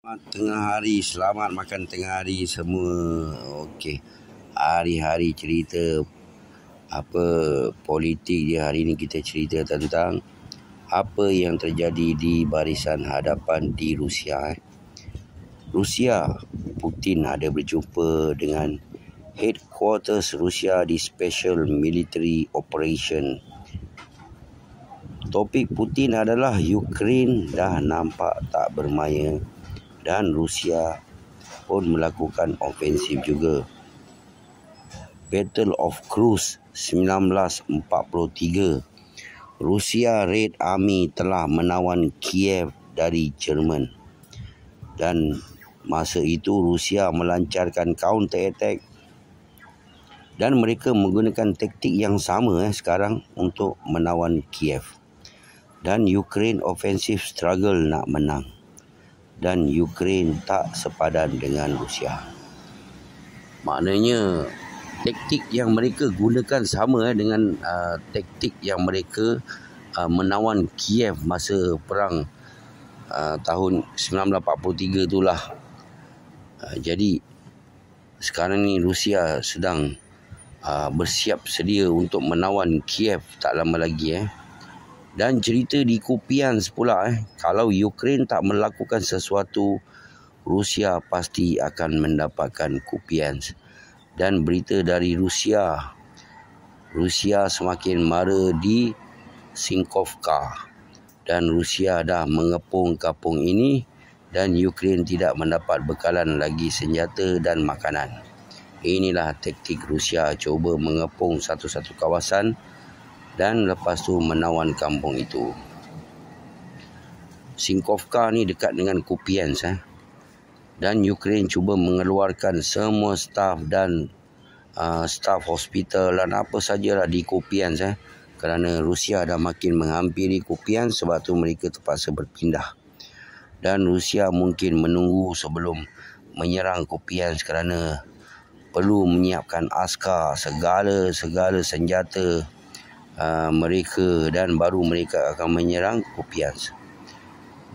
Selamat tengah hari, selamat makan tengah hari semua. Okey. Hari-hari cerita apa politik dia. Hari ini kita cerita tentang apa yang terjadi di barisan hadapan di Rusia. Rusia, Putin ada berjumpa dengan headquarters Rusia di Special Military Operation. Topik Putin adalah Ukraine dah nampak tak bermaya dan Rusia pun melakukan ofensif juga. Battle of Kursk 1943. Rusia Red Army telah menawan Kiev dari Jerman. Dan masa itu Rusia melancarkan counter attack dan mereka menggunakan taktik yang sama sekarang untuk menawan Kiev. Dan Ukraine offensive struggle nak menang. Dan Ukraine tak sepadan dengan Rusia. Maknanya taktik yang mereka gunakan sama dengan taktik yang mereka menawan Kiev masa perang tahun 1943 itulah. Jadi sekarang ni Rusia sedang bersiap sedia untuk menawan Kiev tak lama lagi. Dan cerita di Kupiansk pula, kalau Ukraine tak melakukan sesuatu, Rusia pasti akan mendapatkan Kupiansk. Dan berita dari Rusia semakin mara di Sinkovka. Dan Rusia dah mengepung kampung ini dan Ukraine tidak mendapat bekalan lagi senjata dan makanan. Inilah taktik Rusia, cuba mengepung satu-satu kawasan dan lepas tu menawan kampung itu. Sinkovka ni dekat dengan Kupiansk. Dan Ukraine cuba mengeluarkan semua staf dan staf hospital dan apa sajalah di Kupiansk. Kerana Rusia dah makin menghampiri Kupiansk, sebab tu mereka terpaksa berpindah. Dan Rusia mungkin menunggu sebelum menyerang Kupiansk kerana perlu menyiapkan askar, segala senjata mereka, dan baru mereka akan menyerang Kupiansk.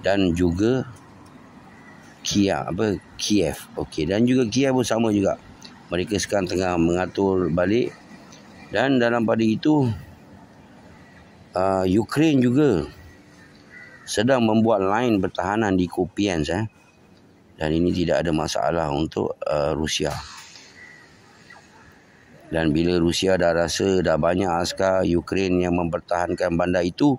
Dan juga Kiev. Okey, dan juga Kiev pun sama juga. Mereka sekarang tengah mengatur balik. Dan dalam pada itu Ukraine juga sedang membuat line pertahanan di Kupiansk. Dan ini tidak ada masalah untuk Rusia. Dan bila Rusia dah rasa dah banyak askar Ukraine yang mempertahankan bandar itu,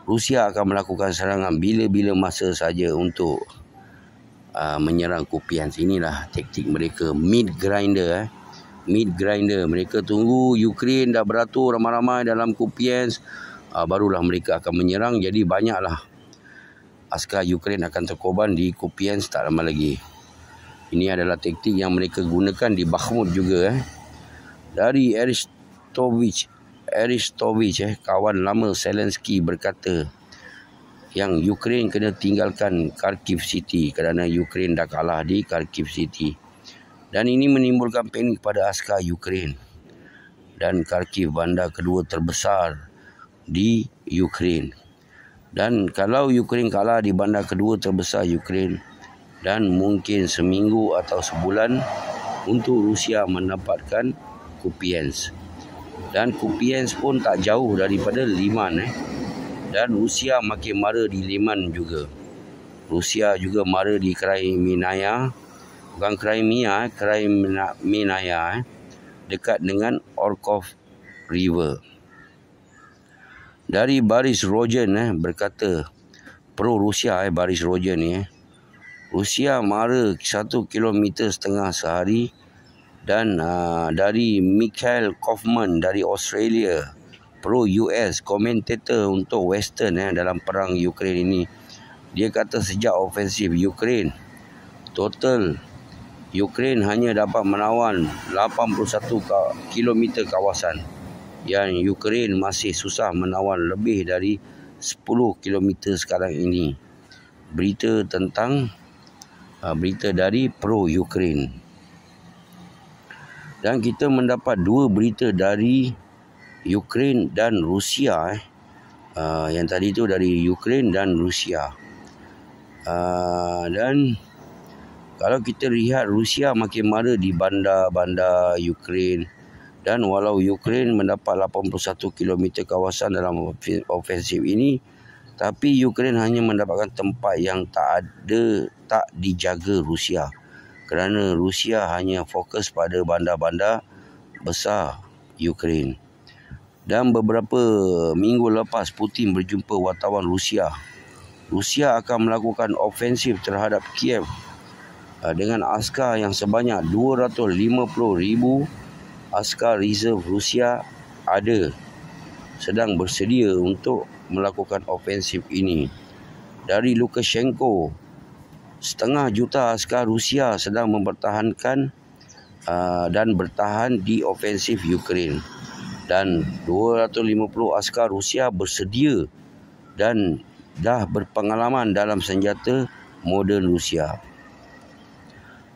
Rusia akan melakukan serangan bila-bila masa saja untuk menyerang Kupiansk. Inilah taktik mereka, meat grinder. Meat grinder. Mereka tunggu Ukraine dah beratur ramai-ramai dalam Kupiansk, barulah mereka akan menyerang. Jadi banyaklah askar Ukraine akan terkorban di Kupiansk tak lama lagi. Ini adalah taktik yang mereka gunakan di Bakhmut juga. Dari Aristovich, kawan lama Zelensky berkata yang Ukraine kena tinggalkan Kharkiv City kerana Ukraine dah kalah di Kharkiv City. Dan ini menimbulkan panik pada askar Ukraine. Dan Kharkiv bandar kedua terbesar di Ukraine. Dan kalau Ukraine kalah di bandar kedua terbesar Ukraine, dan mungkin seminggu atau sebulan untuk Rusia mendapatkan Kupiansk. Dan Kupiansk pun tak jauh daripada Liman. Dan Rusia makin mara di Liman juga. Rusia juga mara di Crimea. Bukan Crimea, Crimea, dekat dengan Orkhov River. Dari Boris Rogen berkata, pro Rusia Boris Rogen ni. Rusia mara 1,5 kilometer sehari. Dan dari Michael Kaufman dari Australia, pro US, komentator untuk Western dalam perang Ukraine ini, dia kata sejak ofensif Ukraine, total Ukraine hanya dapat menawan 81 kilometer kawasan. Yang Ukraine masih susah menawan lebih dari 10 kilometer sekarang ini. Berita dari pro Ukraine. Dan kita mendapat dua berita dari Ukraine dan Rusia. Yang tadi itu dari Ukraine dan Rusia. Dan Kalau kita lihat Rusia makin mara di bandar-bandar Ukraine, dan walau Ukraine mendapat 81 km kawasan dalam ofensif ini, tapi Ukraine hanya mendapatkan tempat yang tak dijaga Rusia, kerana Rusia hanya fokus pada bandar-bandar besar Ukraine. Dan beberapa minggu lepas Putin berjumpa wartawan Rusia. Rusia akan melakukan ofensif terhadap Kiev dengan askar yang sebanyak 250,000 askar reserve Rusia sedang bersedia untuk melakukan ofensif ini. Dari Lukashenko, 500,000 askar Rusia sedang mempertahankan dan bertahan di ofensif Ukraine. Dan 250 askar Rusia bersedia dan dah berpengalaman dalam senjata moden Rusia.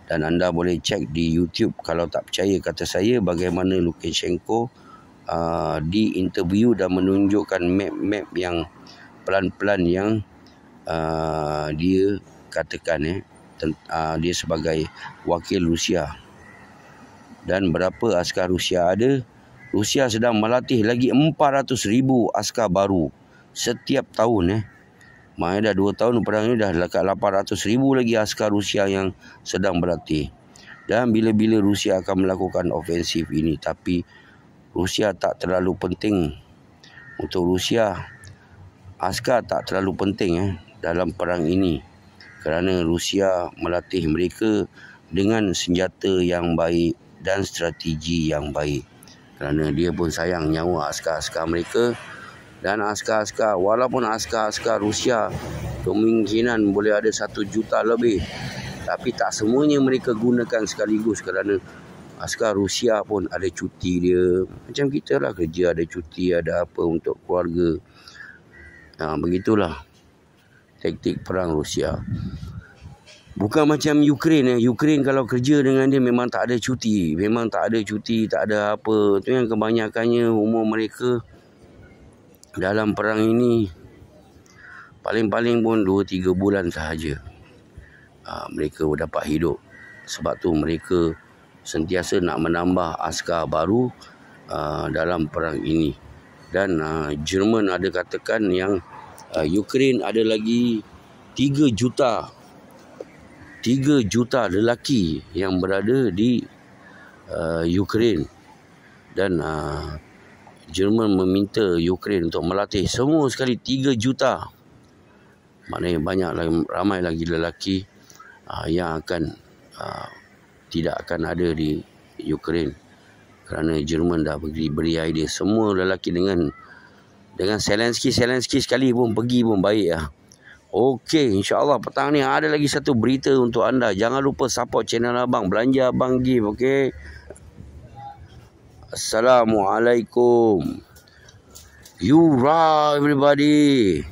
Dan anda boleh cek di YouTube kalau tak percaya kata saya bagaimana Lukashenko diinterview dan menunjukkan map-map yang pelan-pelan yang dia katakan dia sebagai wakil Rusia. Dan berapa askar Rusia ada? Rusia sedang melatih lagi 400,000 askar baru setiap tahun. Maknanya dah 2 tahun perang ni dah dekat 800,000 lagi askar Rusia yang sedang berlatih. Dan bila-bila Rusia akan melakukan ofensif ini, tapi Rusia tak terlalu penting. Untuk Rusia, askar tak terlalu penting dalam perang ini, kerana Rusia melatih mereka dengan senjata yang baik dan strategi yang baik, kerana dia pun sayang nyawa askar-askar mereka. Dan askar-askar, walaupun askar-askar Rusia kemungkinan boleh ada 1 juta lebih, tapi tak semuanya mereka gunakan sekaligus, kerana askar Rusia pun ada cuti dia. Macam kita lah, kerja ada cuti, ada apa untuk keluarga. Begitulah taktik perang Rusia. Bukan macam Ukraine. Ukraine kalau kerja dengan dia memang tak ada cuti. Memang tak ada cuti, tak ada apa. Itu yang kebanyakannya umur mereka dalam perang ini paling-paling pun 2-3 bulan sahaja mereka dapat hidup. Sebab tu mereka sentiasa nak menambah askar baru dalam perang ini. Dan Jerman ada katakan yang Ukraine ada lagi 3 juta lelaki yang berada di Ukraine. Dan Jerman meminta Ukraine untuk melatih semua sekali 3 juta. Maknanya ramai lagi lelaki yang akan tidak akan ada di Ukraine, kerana Jerman dah beri idea semua lelaki dengan Zelensky sekali pun pergi pun baik lah. Okey, insya-Allah petang ni ada lagi satu berita untuk anda. Jangan lupa support channel abang, belanja abang give, okey. Assalamualaikum. You right everybody.